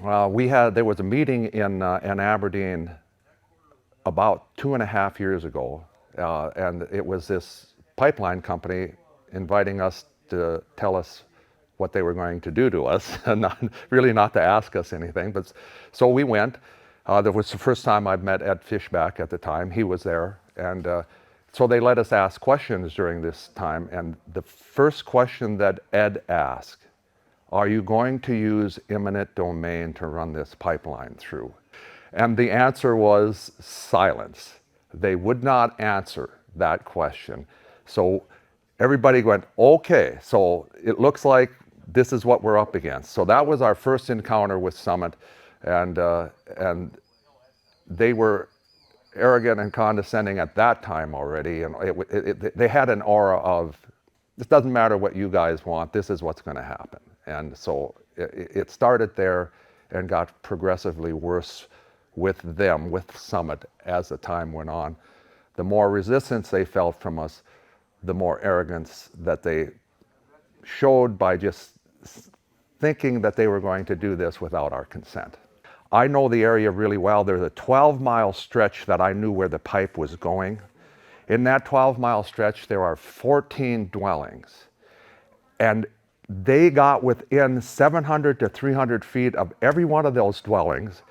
There was a meeting in Aberdeen about 2.5 years ago, and it was this pipeline company inviting us to tell us what they were going to do to us, and not to ask us anything. But so we went. That was the first time I'd met Ed Fishback at the time. He was there, and so they let us ask questions during this time. And the first question that Ed asked, "Are you going to use eminent domain to run this pipeline through?" And the answer was silence. They would not answer that question. So everybody went, okay, so it looks like this is what we're up against. So that was our first encounter with Summit, and they were arrogant and condescending at that time already, and they had an aura of, this doesn't matter what you guys want, this is what's going to happen. And so it started there and got progressively worse with them, with Summit, as the time went on. The more resistance they felt from us, the more arrogance that they showed by just thinking that they were going to do this without our consent. I know the area really well. There's a 12-mile stretch that I knew where the pipe was going. In that 12-mile stretch, there are 14 dwellings. And they got within 700 to 300 feet of every one of those dwellings,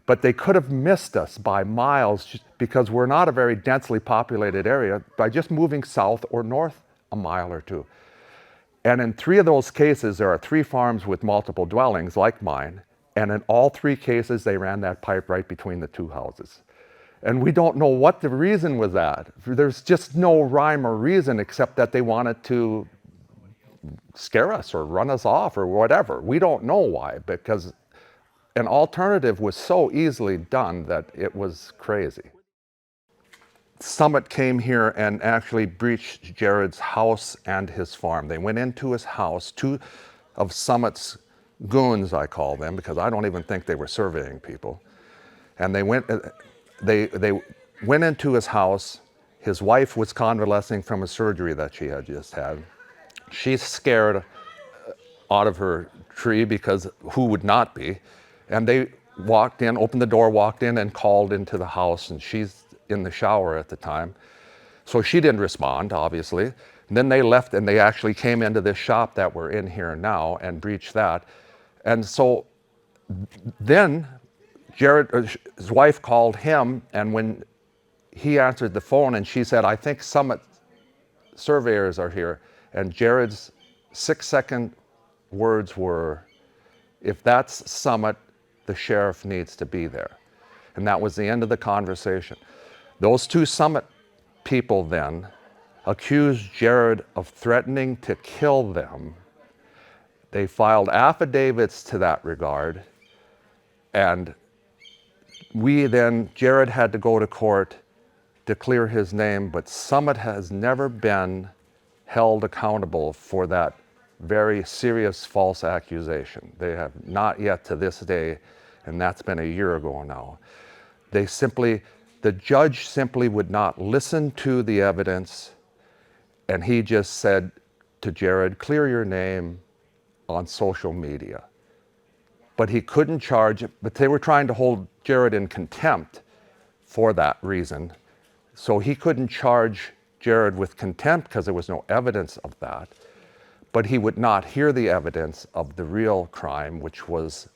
but they could have missed us by miles because we're not a very densely populated area, by just moving south or north a mile or two. And in 3 of those cases, there are 3 farms with multiple dwellings like mine. And in all 3 cases, they ran that pipe right between the 2 houses. And we don't know what the reason was that. There's just no rhyme or reason except that they wanted to scare us or run us off or whatever. We don't know why, because an alternative was so easily done that it was crazy. Summit came here and actually breached Jared's house and his farm. They went into his house. 2 of Summit's goons, I call them, because I don't even think they were surveying people. And they went into his house. His wife was convalescing from a surgery that she had just had. She's scared out of her tree, because who would not be? And they walked in, opened the door, walked in, and called into the house, and she's in the shower at the time. So she didn't respond, obviously. And then they left, and they actually came into this shop that we're in here now and breached that. And so then his wife called him, and when he answered the phone and she said, "I think Summit surveyors are here," and Jared's 6-second words were, "If that's Summit, the sheriff needs to be there." And that was the end of the conversation. Those 2 Summit people then accused Jared of threatening to kill them. They filed affidavits to that regard, and Jared had to go to court to clear his name, but Summit has never been held accountable for that very serious false accusation. They have not yet to this day, and that's been a year ago now. The judge simply would not listen to the evidence, and he just said to Jared, "Clear your name on social media." But he couldn't charge, but they were trying to hold Jared in contempt for that reason. So he couldn't charge Jared with contempt because there was no evidence of that. But he would not hear the evidence of the real crime, which was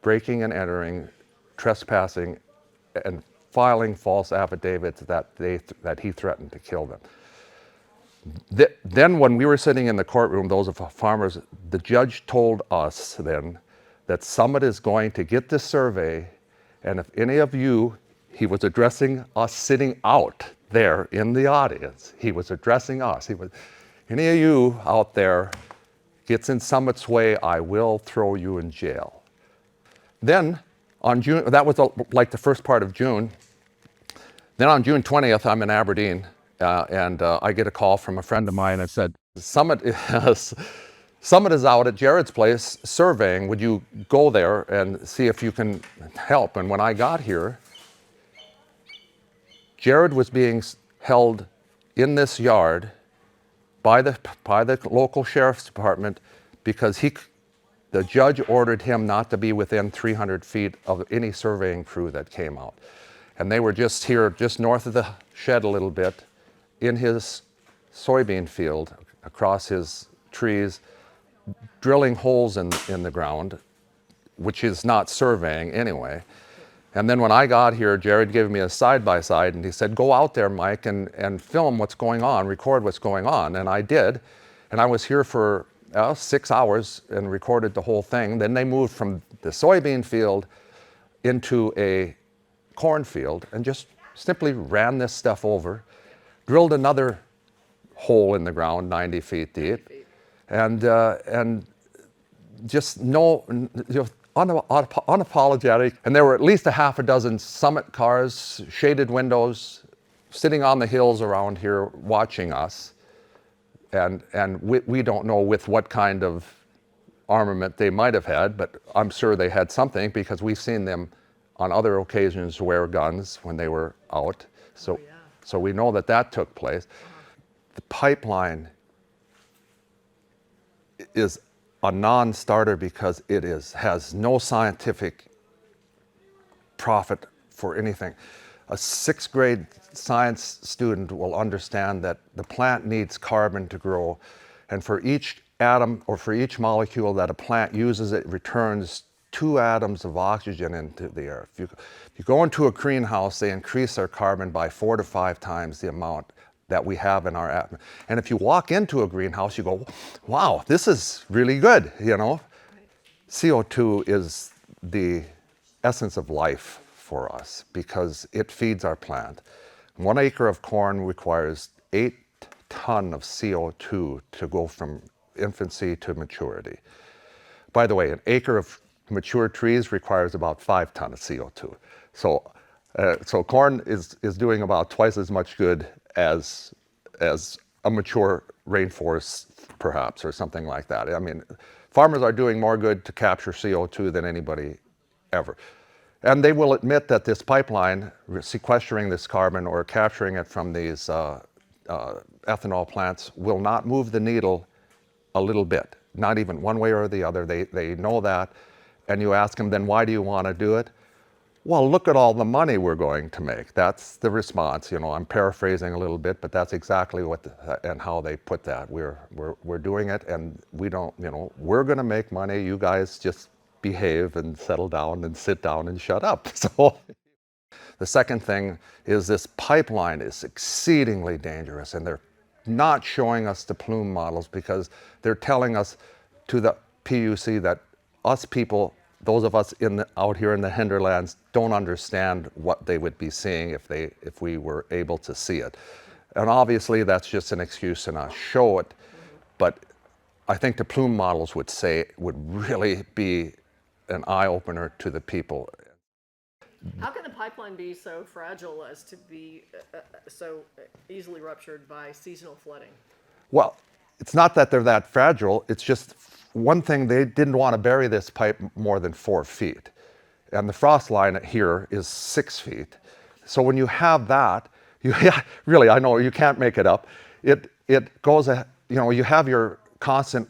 breaking and entering, trespassing, and filing false affidavits that he threatened to kill them. Then when we were sitting in the courtroom, those of farmers, the judge told us then that Summit is going to get this survey, and if any of you, he was addressing us sitting out there in the audience. He was addressing us. Any of you out there gets in Summit's way, I will throw you in jail. Then on June, that was like the first part of June. Then on June 20th, I'm in Aberdeen, and I get a call from a friend of mine that said, Summit is out at Jared's place surveying. Would you go there and see if you can help? And when I got here, Jared was being held in this yard by the local sheriff's department because The judge ordered him not to be within 300 feet of any surveying crew that came out. And they were just here, just north of the shed a little bit, in his soybean field, across his trees, drilling holes in the ground, which is not surveying anyway. And then when I got here, Jared gave me a side-by-side and he said, go out there, Mike, and film what's going on, record what's going on. And I did. And I was here for 6 hours and recorded the whole thing. Then they moved from the soybean field into a cornfield and just simply ran this stuff over, drilled another hole in the ground 90 feet deep, and just unapologetic. And there were at least a half a dozen Summit cars, shaded windows, sitting on the hills around here watching us. And we don't know with what kind of armament they might have had, but I'm sure they had something because we've seen them on other occasions wear guns when they were out. So, so we know that took place. The pipeline is a non-starter because it has no scientific profit for anything. A 6th grade science student will understand that the plant needs carbon to grow, and for each atom or for each molecule that a plant uses, it returns 2 atoms of oxygen into the air. If you go into a greenhouse, they increase their carbon by 4 to 5 times the amount that we have in our atmosphere. And if you walk into a greenhouse, you go, wow, this is really good, you know? CO2 is the essence of life for us because it feeds our plant. 1 acre of corn requires 8 tons of CO2 to go from infancy to maturity. By the way, an acre of mature trees requires about 5 tons of CO2. So corn is doing about twice as much good as a mature rainforest, perhaps, or something like that. I mean, farmers are doing more good to capture CO2 than anybody ever. And they will admit that this pipeline, sequestering this carbon or capturing it from these ethanol plants, will not move the needle a little bit, not even one way or the other. They know that. And you ask them, then why do you want to do it? Well, look at all the money we're going to make. That's the response. You know, I'm paraphrasing a little bit, but that's exactly what and how they put that. We're doing it, and we don't. You know, we're going to make money. You guys just behave and settle down and sit down and shut up. So, the second thing is this pipeline is exceedingly dangerous, and they're not showing us the plume models because they're telling us to the PUC that us people, those of us out here in the hinterlands, don't understand what they would be seeing if we were able to see it. And obviously that's just an excuse to not show it, but I think the plume models would really be an eye-opener to the people. How can the pipeline be so fragile as to be so easily ruptured by seasonal flooding? Well, it's not that they're that fragile, it's just one thing, they didn't want to bury this pipe more than 4 feet. And the frost line here is 6 feet. So when you have that, really, I know you can't make it up. It goes, you know, you have your constant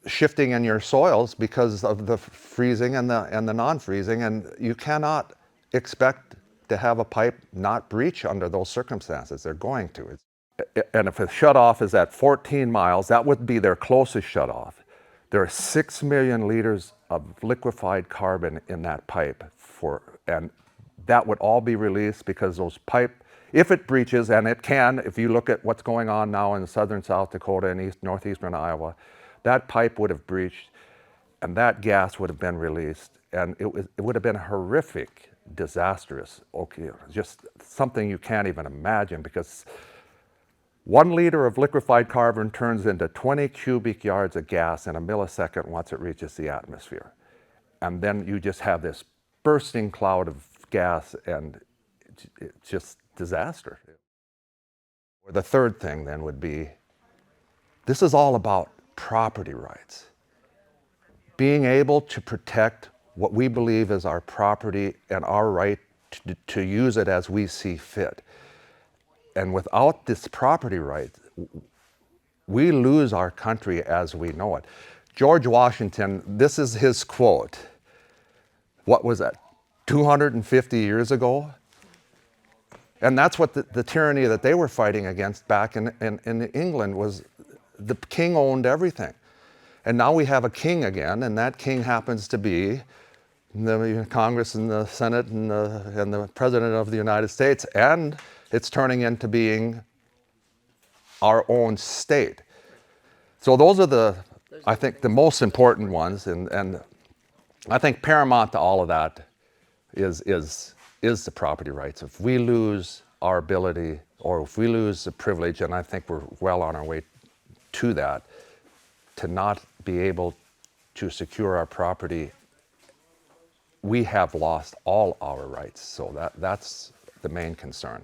shifting in your soils because of the freezing and the non-freezing, and you cannot expect to have a pipe not breach under those circumstances. They're going to. And if a shutoff is at 14 miles, that would be their closest shutoff. There are 6 million liters of liquefied carbon in that pipe, and that would all be released because those pipe, if it breaches, and it can, if you look at what's going on now in southern South Dakota and northeastern Iowa, that pipe would have breached, and that gas would have been released, and it would have been horrific, disastrous, okay, just something you can't even imagine, because 1 liter of liquefied carbon turns into 20 cubic yards of gas in a millisecond once it reaches the atmosphere. And then you just have this bursting cloud of gas, and it's just disaster. The third thing then would be, this is all about property rights. Being able to protect what we believe is our property and our right to use it as we see fit. And without this property right, we lose our country as we know it. George Washington, this is his quote. What was that, 250 years ago? And that's what the tyranny that they were fighting against back in England was. The king owned everything. And now we have a king again, and that king happens to be the Congress and the Senate and the President of the United States, and it's turning into being our own state. So those are I think, the most important ones, and I think paramount to all of that is the property rights. If we lose our ability, or if we lose the privilege, and I think we're well on our way to that, to not be able to secure our property, we have lost all our rights. So that's the main concern.